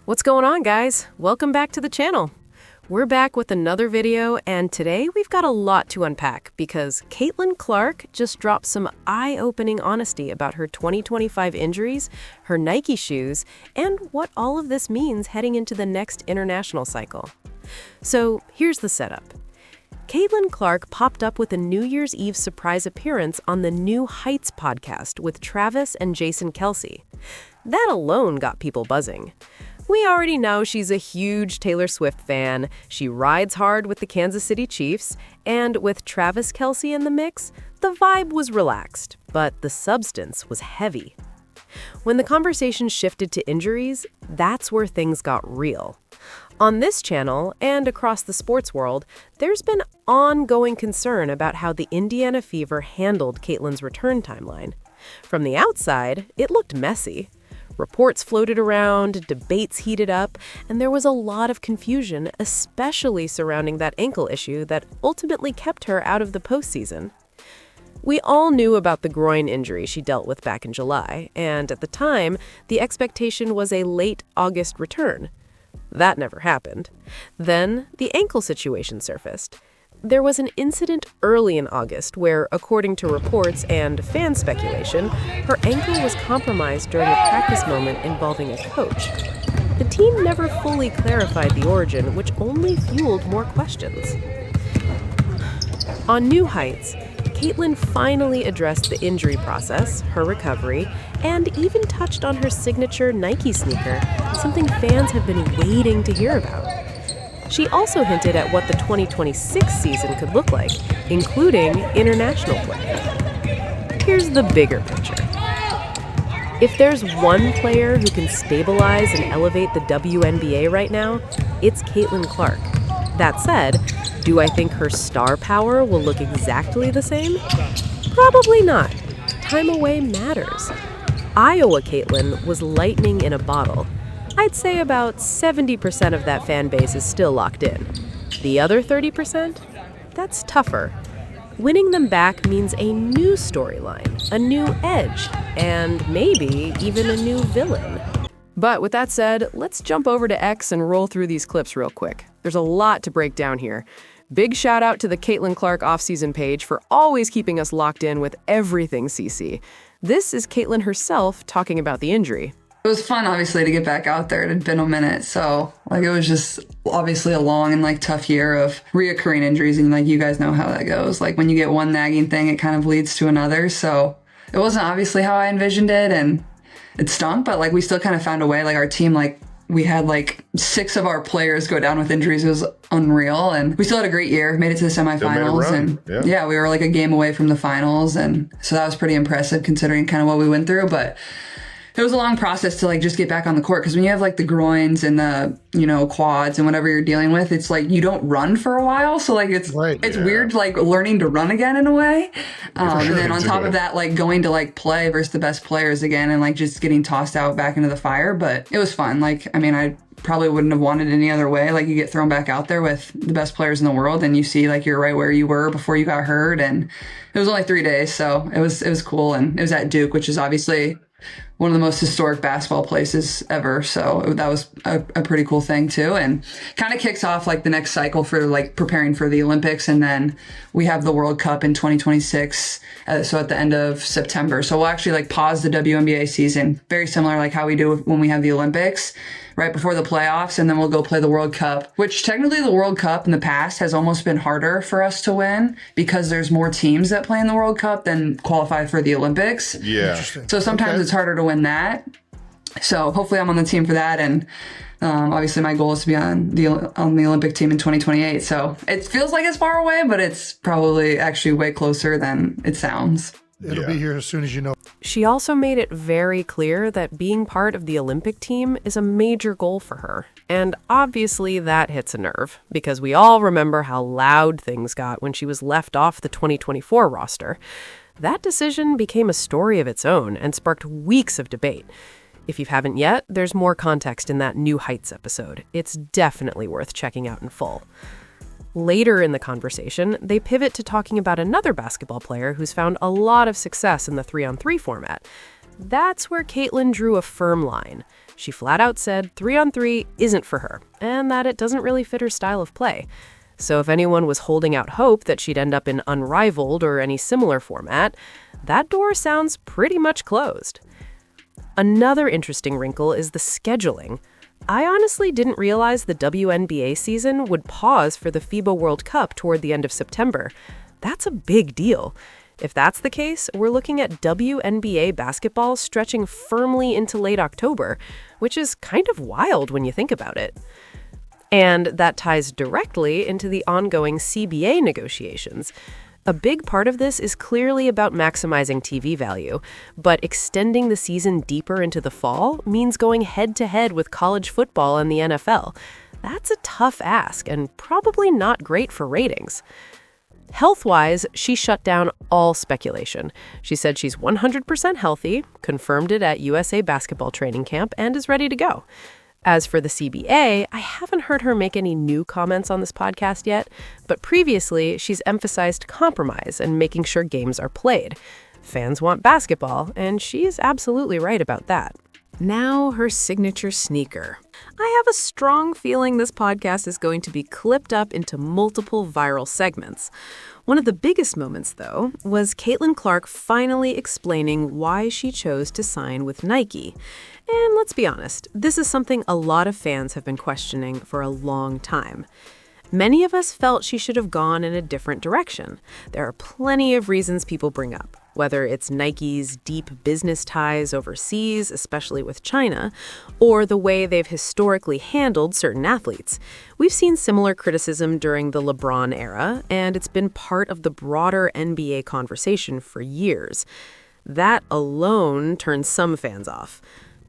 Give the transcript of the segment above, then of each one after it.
What's going on, guys? Welcome back to the channel. We're back with another video, and today we've got a lot to unpack because Caitlin Clark just dropped some eye-opening honesty about her 2025 injuries, her Nike shoes, and what all of this means heading into the next international cycle. So here's the setup. Caitlin Clark popped up with a New Year's Eve surprise appearance on the New Heights podcast with Travis and Jason Kelce. That alone got people buzzing. We already know she's a huge Taylor Swift fan, she rides hard with the Kansas City Chiefs, and with Travis Kelce in the mix, the vibe was relaxed, but the substance was heavy. When the conversation shifted to injuries, that's where things got real. On this channel, and across the sports world, there's been ongoing concern about how the Indiana Fever handled Caitlin's return timeline. From the outside, it looked messy. Reports floated around, debates heated up, and there was a lot of confusion, especially surrounding that ankle issue that ultimately kept her out of the postseason. We all knew about the groin injury she dealt with back in July, and at the time, the expectation was a late August return. That never happened. Then, the ankle situation surfaced. There was an incident early in August where, according to reports and fan speculation, her ankle was compromised during a practice moment involving a coach. The team never fully clarified the origin, which only fueled more questions. On New Heights, Caitlin finally addressed the injury process, her recovery, and even touched on her signature Nike sneaker, something fans have been waiting to hear about. She also hinted at what the 2026 season could look like, including international play. Here's the bigger picture. If there's one player who can stabilize and elevate the WNBA right now, it's Caitlin Clark. That said, do I think her star power will look exactly the same? Probably not. Time away matters. Iowa Caitlin was lightning in a bottle. I'd say about 70% of that fan base is still locked in. The other 30%? That's tougher. Winning them back means a new storyline, a new edge, and maybe even a new villain. But with that said, let's jump over to X and roll through these clips real quick. There's a lot to break down here. Big shout out to the Caitlin Clark offseason page for always keeping us locked in with everything CC. This is Caitlin herself talking about the injury. It was fun, obviously, to get back out there. It had been a minute. So, it was just obviously a long and, tough year of reoccurring injuries. And, you guys know how that goes. When you get one nagging thing, it kind of leads to another. So, it wasn't obviously how I envisioned it. And it stunk. But, we still kind of found a way. Our team, we had, 6 of our players go down with injuries. It was unreal. And we still had a great year. Made it to the semifinals. And, yeah, we were, a game away from the finals. And so that was pretty impressive considering kind of what we went through. But it was a long process to just get back on the court because when you have the groins and the quads and whatever you're dealing with, it's you don't run for a while, so it's weird learning to run again in a way, and then on top of that going to play versus the best players again and just getting tossed out back into the fire. But it was fun. I probably wouldn't have wanted it any other way. You get thrown back out there with the best players in the world and you see you're right where you were before you got hurt, and it was only 3 days, so it was cool. And it was at Duke, which is obviously one of the most historic basketball places ever. So that was a pretty cool thing too. And kind of kicks off the next cycle for preparing for the Olympics. And then we have the World Cup in 2026. So at the end of September. So we'll actually pause the WNBA season. Very similar how we do when we have the Olympics right before the playoffs. And then we'll go play the World Cup, which technically the World Cup in the past has almost been harder for us to win because there's more teams that play in the World Cup than qualify for the Olympics. Yeah. So sometimes it's harder to win that. So hopefully I'm on the team for that. And obviously my goal is to be on the Olympic team in 2028. So it feels like it's far away, but it's probably actually way closer than it sounds. It'll be here as soon as you know. She also made it very clear that being part of the Olympic team is a major goal for her. And obviously that hits a nerve, because we all remember how loud things got when she was left off the 2024 roster. That decision became a story of its own and sparked weeks of debate. If you haven't yet, there's more context in that New Heights episode. It's definitely worth checking out in full. Later in the conversation, they pivot to talking about another basketball player who's found a lot of success in the 3-on-3 format. That's where Caitlin drew a firm line. She flat out said 3-on-3 isn't for her, and that it doesn't really fit her style of play. So if anyone was holding out hope that she'd end up in Unrivaled or any similar format, that door sounds pretty much closed. Another interesting wrinkle is the scheduling. I honestly didn't realize the WNBA season would pause for the FIBA World Cup toward the end of September. That's a big deal. If that's the case, we're looking at WNBA basketball stretching firmly into late October, which is kind of wild when you think about it. And that ties directly into the ongoing CBA negotiations. A big part of this is clearly about maximizing TV value, but extending the season deeper into the fall means going head-to-head with college football and the NFL. That's a tough ask and probably not great for ratings. Health-wise, she shut down all speculation. She said she's 100% healthy, confirmed it at USA Basketball Training Camp, and is ready to go. As for the CBA, I haven't heard her make any new comments on this podcast yet, but previously she's emphasized compromise and making sure games are played. Fans want basketball, and she's absolutely right about that. Now her signature sneaker. I have a strong feeling this podcast is going to be clipped up into multiple viral segments. One of the biggest moments, though, was Caitlin Clark finally explaining why she chose to sign with Nike. And let's be honest, this is something a lot of fans have been questioning for a long time. Many of us felt she should have gone in a different direction. There are plenty of reasons people bring up, whether it's Nike's deep business ties overseas, especially with China, or the way they've historically handled certain athletes. We've seen similar criticism during the LeBron era, and it's been part of the broader NBA conversation for years. That alone turns some fans off.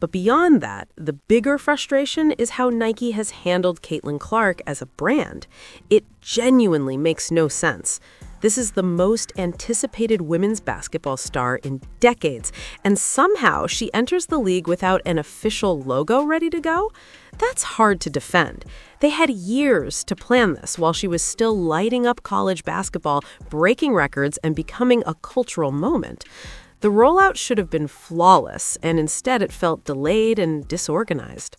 But beyond that, the bigger frustration is how Nike has handled Caitlin Clark as a brand. It genuinely makes no sense. This is the most anticipated women's basketball star in decades, and somehow she enters the league without an official logo ready to go? That's hard to defend. They had years to plan this while she was still lighting up college basketball, breaking records, and becoming a cultural moment. The rollout should have been flawless, and instead it felt delayed and disorganized.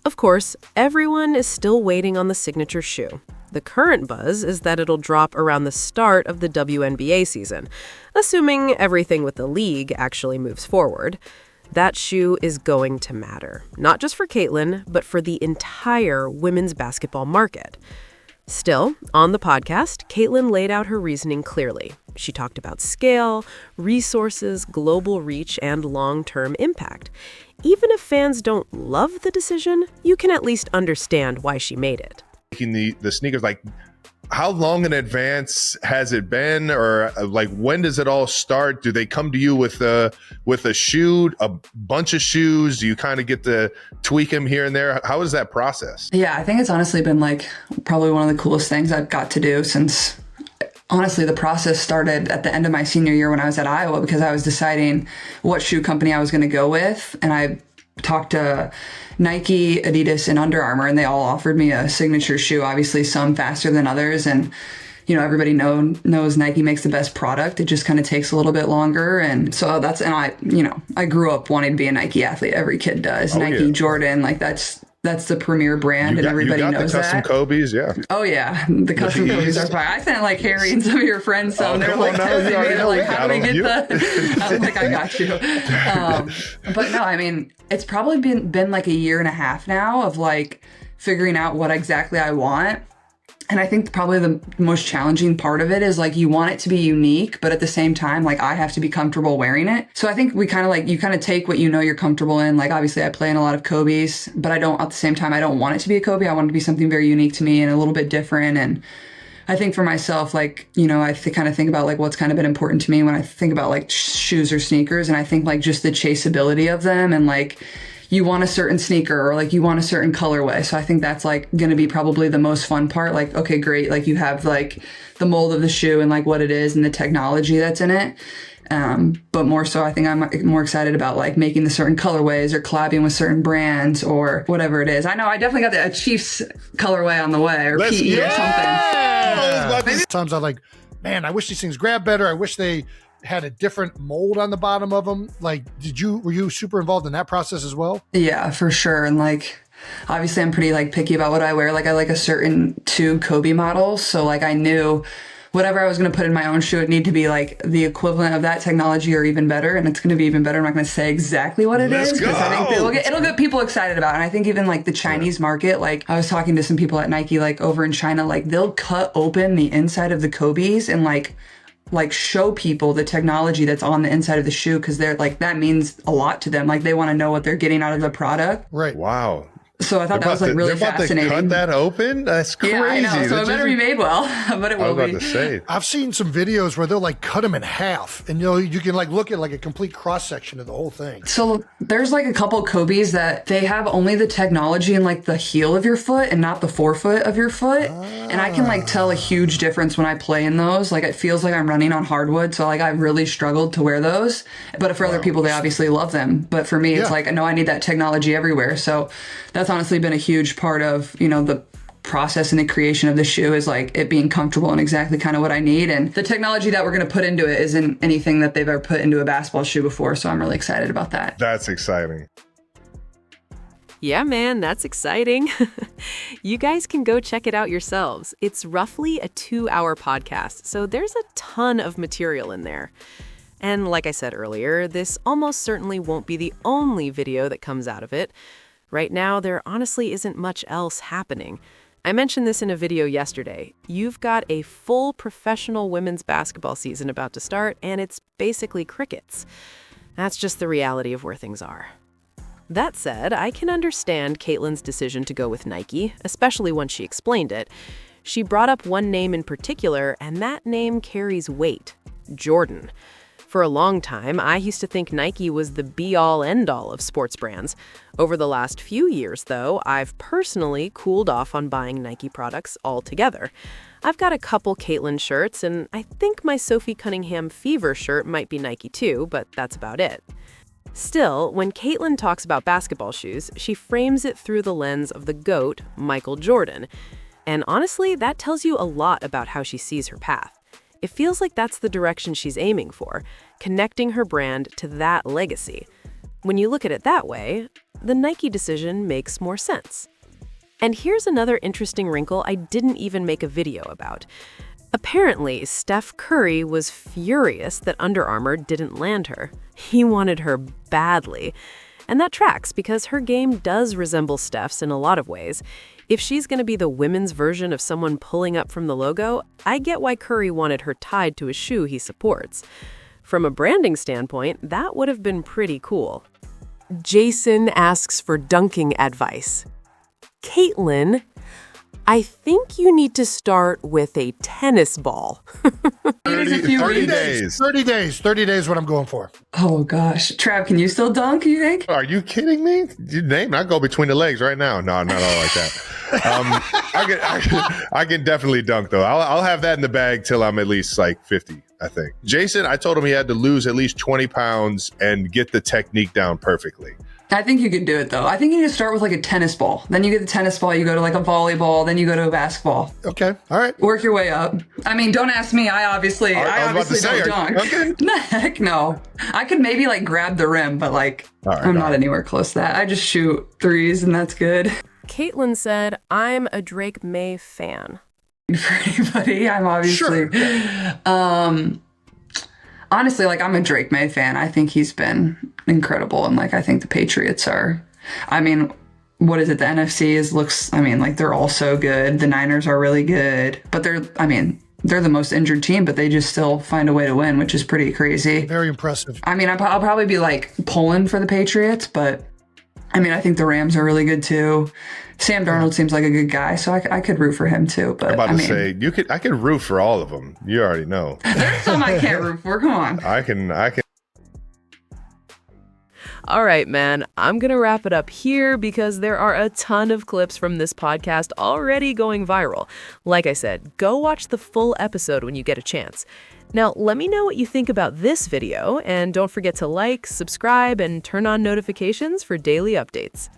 Of course, everyone is still waiting on the signature shoe. The current buzz is that it'll drop around the start of the WNBA season, assuming everything with the league actually moves forward. That shoe is going to matter, not just for Caitlin, but for the entire women's basketball market. Still, on the podcast, Caitlin laid out her reasoning clearly. She talked about scale, resources, global reach, and long-term impact. Even if fans don't love the decision, you can at least understand why she made it. Making the sneakers, like, how long in advance has it been, or like when does it all start? Do they come to you with a shoe, a bunch of shoes? Do you kind of get to tweak them here and there? How is that process? Yeah, I think it's honestly been like probably one of the coolest things I've got to do since, honestly, the process started at the end of my senior year when I was at Iowa, because I was deciding what shoe company I was going to go with. And I talked to Nike, Adidas, and Under Armour, and they all offered me a signature shoe, obviously some faster than others. And, you know, everybody knows Nike makes the best product. It just kind of takes a little bit longer. And so I grew up wanting to be a Nike athlete. Every kid does. Nike, yeah. Jordan, like that's the premier brand, and everybody knows that. You got the custom Kobe's, yeah. Oh, yeah. The custom Kobe's are fine. I sent like Harry and some of your friends some. They're like, how do we get the... I was like, I got you. But no, I mean, it's probably been like a year and a half now of like figuring out what exactly I want. And I think probably the most challenging part of it is like you want it to be unique, but at the same time, like I have to be comfortable wearing it. So I think you kind of take what you know you're comfortable in. Like obviously I play in a lot of Kobe's, but at the same time, I don't want it to be a Kobe. I want it to be something very unique to me and a little bit different. And I think for myself, like, you know, I kind of think about like what's kind of been important to me when I think about like shoes or sneakers. And I think like just the chaseability of them, and like, you want a certain sneaker or like you want a certain colorway. So I think that's like going to be probably the most fun part. Like, okay, great. Like you have like the mold of the shoe and like what it is and the technology that's in it. But more so, I think I'm more excited about like making the certain colorways or collabing with certain brands or whatever it is. I know I definitely got a Chiefs colorway on the way, or PE or something. Sometimes I'm like, man, I wish these things grab better. I wish they had a different mold on the bottom of them. Like, were you super involved in that process as well? Yeah, for sure. And like, obviously I'm pretty like picky about what I wear. Like I like a certain two Kobe models. So like I knew whatever I was going to put in my own shoe, it need to be like the equivalent of that technology or even better. And it's going to be even better. I'm not going to say exactly what it is because I think it'll get people excited about it. And I think even like the Chinese market, like I was talking to some people at Nike, like over in China, like they'll cut open the inside of the Kobe's and like show people the technology that's on the inside of the shoe. Cause they're like, that means a lot to them. Like they want to know what they're getting out of the product. Right. Wow. So I thought that was like really fascinating. Cut that open? That's crazy. Yeah, I know. So it better be made well, but it will be. I was about to say. I've seen some videos where they'll like cut them in half, and you can like look at like a complete cross section of the whole thing. So there's like a couple Kobe's that they have only the technology in like the heel of your foot and not the forefoot of your foot. And I can like tell a huge difference when I play in those. Like it feels like I'm running on hardwood. So like I've really struggled to wear those. But for other people, they obviously love them. But for me, it's like, no, I need that technology everywhere. So that's honestly been a huge part of, the process and the creation of the shoe is like it being comfortable and exactly kind of what I need. And the technology that we're going to put into it isn't anything that they've ever put into a basketball shoe before. So I'm really excited about that. That's exciting. Yeah, man, that's exciting. You guys can go check it out yourselves. It's roughly a 2-hour podcast, so there's a ton of material in there. And like I said earlier, this almost certainly won't be the only video that comes out of it. Right now, there honestly isn't much else happening. I mentioned this in a video yesterday. You've got a full professional women's basketball season about to start, and it's basically crickets. That's just the reality of where things are. That said, I can understand Caitlin's decision to go with Nike, especially once she explained it. She brought up one name in particular, and that name carries weight: Jordan. For a long time, I used to think Nike was the be-all, end-all of sports brands. Over the last few years, though, I've personally cooled off on buying Nike products altogether. I've got a couple Caitlin shirts, and I think my Sophie Cunningham Fever shirt might be Nike too, but that's about it. Still, when Caitlin talks about basketball shoes, she frames it through the lens of the GOAT, Michael Jordan. And honestly, that tells you a lot about how she sees her path. It feels like that's the direction she's aiming for, connecting her brand to that legacy. When you look at it that way, the Nike decision makes more sense. And here's another interesting wrinkle I didn't even make a video about. Apparently, Steph Curry was furious that Under Armour didn't land her. He wanted her badly. And that tracks because her game does resemble Steph's in a lot of ways. If she's going to be the women's version of someone pulling up from the logo, I get why Curry wanted her tied to a shoe he supports. From a branding standpoint, that would have been pretty cool. Jason asks for dunking advice. Caitlin, I think you need to start with a tennis ball. 30 days. 30 days what I'm going for. Oh gosh. Trav, can you still dunk, you think? Are you kidding me? You name it. I go between the legs right now. No, not all like that. I can definitely dunk though. I'll have that in the bag till I'm at least like 50, I think. Jason, I told him he had to lose at least 20 pounds and get the technique down perfectly. I think you can do it though. I think you need to start with like a tennis ball. Then you get the tennis ball, you go to like a volleyball, then you go to a basketball. Okay. All right. Work your way up. I mean, don't ask me. I obviously don't dunk. Heck no. I could maybe like grab the rim, but like I'm not anywhere close to that. I just shoot threes and that's good. Caitlin said, I'm a Drake May fan. For anybody, I'm obviously... Sure. Honestly, like I'm a Drake May fan. I think he's been incredible. And like, I think the Patriots are, I mean, what is it? The NFC like they're all so good. The Niners are really good, but they're the most injured team, but they just still find a way to win, which is pretty crazy. Very impressive. I mean, I'll probably be like pulling for the Patriots, but I mean, I think the Rams are really good too. Sam Darnold seems like a good guy, so I could root for him too. But I'm about to say I could root for all of them. You already know. There's some I can't root for. Come on. I can. All right, man, I'm going to wrap it up here because there are a ton of clips from this podcast already going viral. Like I said, go watch the full episode when you get a chance. Now, let me know what you think about this video, and don't forget to like, subscribe, and turn on notifications for daily updates.